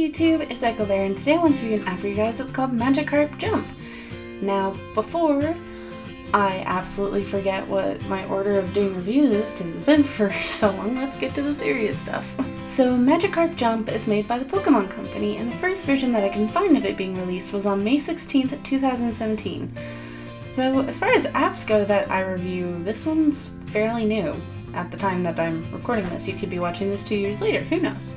YouTube, it's echobear, and today I want to review an app for you guys that's called Magikarp Jump. Now, before I absolutely forget what my order of doing reviews is, because it's been for so long, let's get to the serious stuff. So, Magikarp Jump is made by the Pokemon Company, and the first version that I can find of it being released was on May 16th, 2017. So, as far as apps go that I review, this one's fairly new. At the time that I'm recording this, you could be watching this 2 years later, who knows?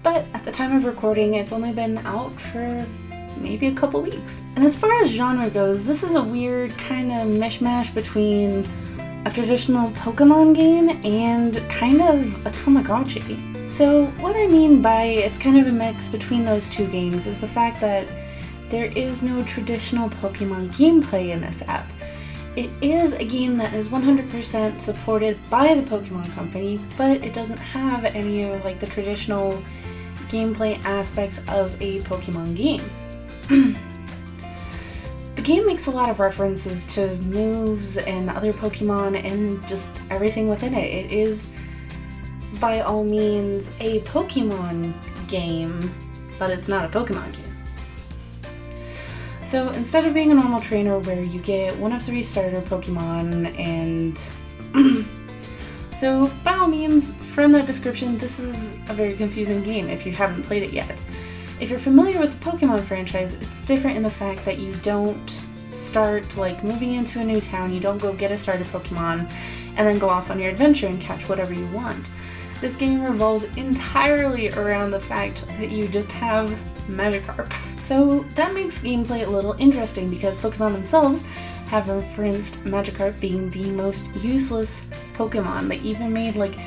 But at the time of recording, it's only been out for maybe a couple weeks. And as far as genre goes, this is a weird kind of mishmash between a traditional Pokemon game and kind of a Tamagotchi. So what I mean by it's kind of a mix between those two games is the fact that there is no traditional Pokemon gameplay in this app. It is a game that is 100% supported by the Pokemon Company, but it doesn't have any of like the traditional gameplay aspects of a Pokemon game. The game makes a lot of references to moves and other Pokemon and just everything within it. It is, by all means, a Pokemon game, but it's not a Pokemon game. So instead of being a normal trainer where you get one of 3 starter Pokemon and so by all means, from that description, this is a very confusing game if you haven't played it yet. If you're familiar with the Pokemon franchise, it's different in the fact that you don't start like moving into a new town, you don't go get a starter Pokemon and then go off on your adventure and catch whatever you want. This game revolves entirely around the fact that you just have Magikarp. So that makes gameplay a little interesting because Pokemon themselves have referenced Magikarp being the most useless Pokemon. They even made like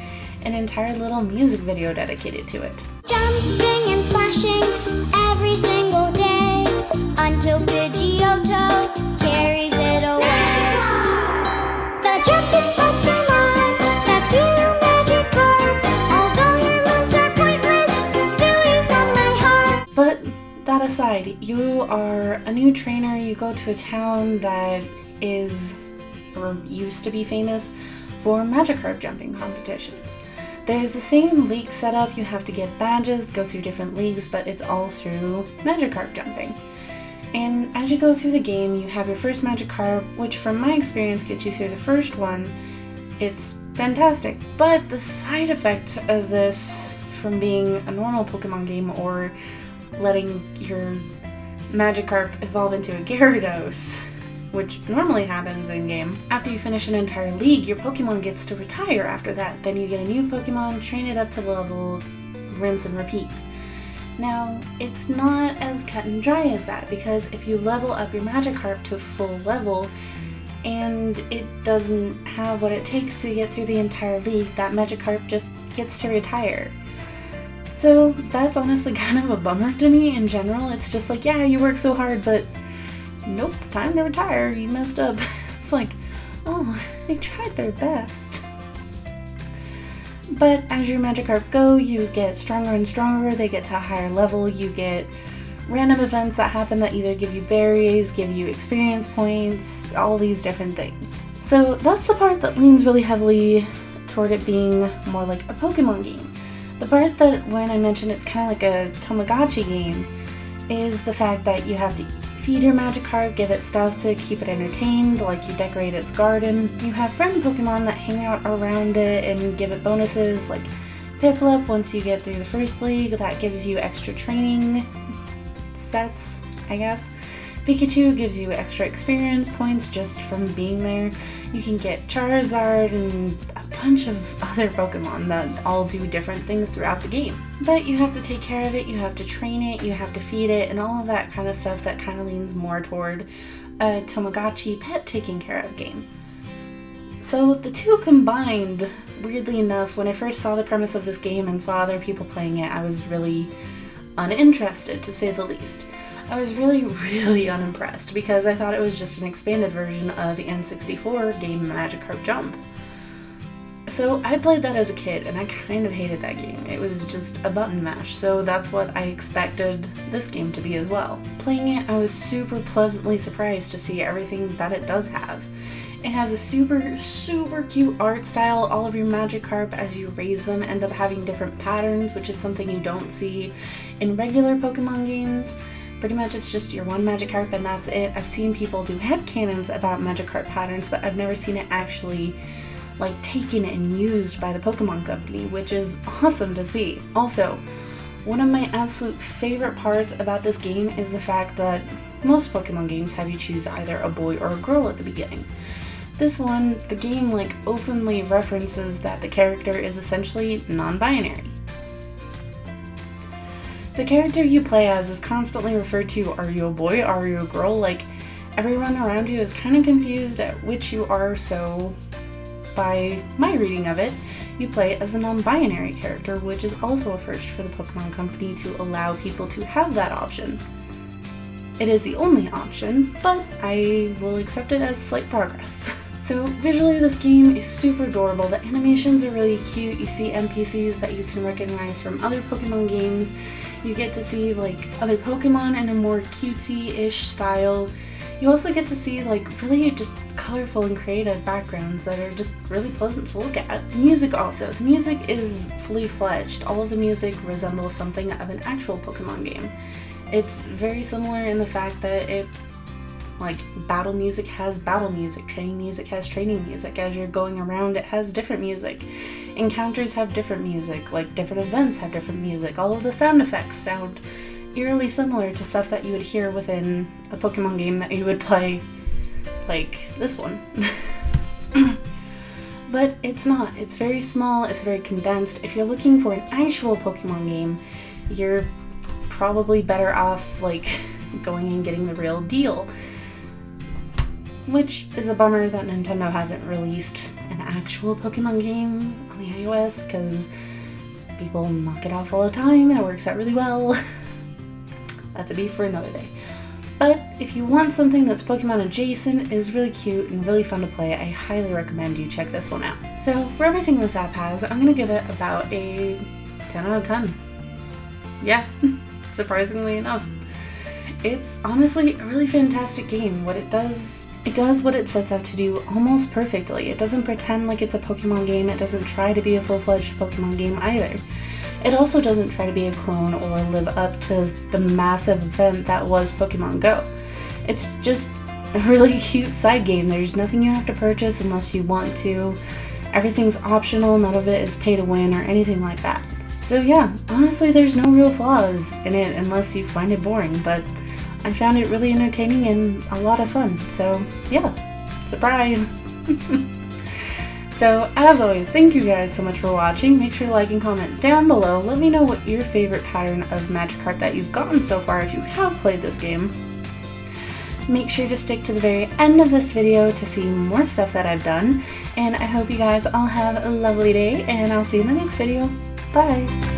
an entire little music video dedicated to it. Jumping and splashing every single day until Pidgeotto carries it away. The jumping Pokemon, that's you, Magikarp. Although your moves are pointless, still you from my heart. But that aside, you are a new trainer, you go to a town that is, or used to be famous for Magikarp jumping competitions. There's the same league setup, you have to get badges, go through different leagues, but it's all through Magikarp jumping. And as you go through the game, you have your first Magikarp, which from my experience gets you through the first one. It's fantastic, but the side effect of this from being a normal Pokemon game or letting your Magikarp evolve into a Gyarados, which normally happens in-game. After you finish an entire league, your Pokemon gets to retire after that. Then you get a new Pokemon, train it up to level, rinse and repeat. Now, it's not as cut and dry as that, because if you level up your Magikarp to full level, and it doesn't have what it takes to get through the entire league, that Magikarp just gets to retire. So that's honestly kind of a bummer to me in general. It's just like, yeah, you work so hard, but nope, time to retire, you messed up. It's like, oh, they tried their best. But as your Magikarp go, you get stronger and stronger, they get to a higher level, you get random events that happen that either give you berries, give you experience points, all these different things. So that's the part that leans really heavily toward it being more like a Pokemon game. The part that when I mentioned it's kind of like a Tamagotchi game is the fact that you have to feed your Magikarp, give it stuff to keep it entertained, like you decorate its garden. You have friend Pokemon that hang out around it and give it bonuses, like Piplup once you get through the first league, that gives you extra training sets, I guess. Pikachu gives you extra experience points just from being there. You can get Charizard and a bunch of other Pokemon that all do different things throughout the game. But you have to take care of it, you have to train it, you have to feed it, and all of that kind of stuff that kind of leans more toward a Tamagotchi pet taking care of game. So the two combined, weirdly enough, when I first saw the premise of this game and saw other people playing it, I was really uninterested, to say the least. I was really unimpressed because I thought it was just an expanded version of the N64 game Magikarp Jump. So I played that as a kid and I kind of hated that game. It was just a button mash, so that's what I expected this game to be as well. Playing it, I was super pleasantly surprised to see everything that it does have. It has a super cute art style. All of your Magikarp, as you raise them, end up having different patterns, which is something you don't see In regular Pokemon games, pretty much it's just your one Magikarp and that's it. I've seen people do headcanons about Magikarp patterns, but I've never seen it actually like taken and used by the Pokemon Company, which is awesome to see. Also, one of my absolute favorite parts about this game is the fact that most Pokemon games have you choose either a boy or a girl at the beginning. This one, the game like openly references that the character is essentially non-binary. The character you play as is constantly referred to, are you a boy, are you a girl? Like, everyone around you is kind of confused at which you are, so by my reading of it, you play as a non-binary character, which is also a first for the Pokemon Company to allow people to have that option. It is the only option, but I will accept it as slight progress. So visually this game is super adorable. The animations are really cute. You see NPCs that you can recognize from other Pokemon games. You get to see like other Pokemon in a more cutesy-ish style. You also get to see like really just colorful and creative backgrounds that are just really pleasant to look at. The music also. The music is fully fledged. All of the music resembles something of an actual Pokemon game. It's very similar in the fact that it, like, battle music has battle music, training music has training music. As you're going around, it has different music. Encounters have different music, like different events have different music. All of the sound effects sound eerily similar to stuff that you would hear within a Pokemon game that you would play, like this one. But it's not. It's very small, it's very condensed. If you're looking for an actual Pokemon game, you're probably better off like going and getting the real deal. Which is a bummer that Nintendo hasn't released an actual Pokemon game on the iOS, because people knock it off all the time and it works out really well. That's a beef for another day. But if you want something that's Pokemon adjacent, is really cute and really fun to play, I highly recommend you check this one out. So for everything this app has, I'm going to give it about a 10 out of 10. Yeah, surprisingly enough. It's honestly a really fantastic game. What it does what it sets out to do almost perfectly. It doesn't pretend like it's a Pokemon game. It doesn't try to be a full-fledged Pokemon game either. It also doesn't try to be a clone or live up to the massive event that was Pokemon Go. It's just a really cute side game. There's nothing you have to purchase unless you want to. Everything's optional, none of it is pay to win or anything like that. So yeah, honestly there's no real flaws in it unless you find it boring, but I found it really entertaining and a lot of fun. So yeah, surprise! So, as always, thank you guys so much for watching. Make sure to like and comment down below. Let me know what your favorite pattern of Magikarp that you've gotten so far if you have played this game. Make sure to stick to the very end of this video to see more stuff that I've done. And I hope you guys all have a lovely day, and I'll see you in the next video. Bye!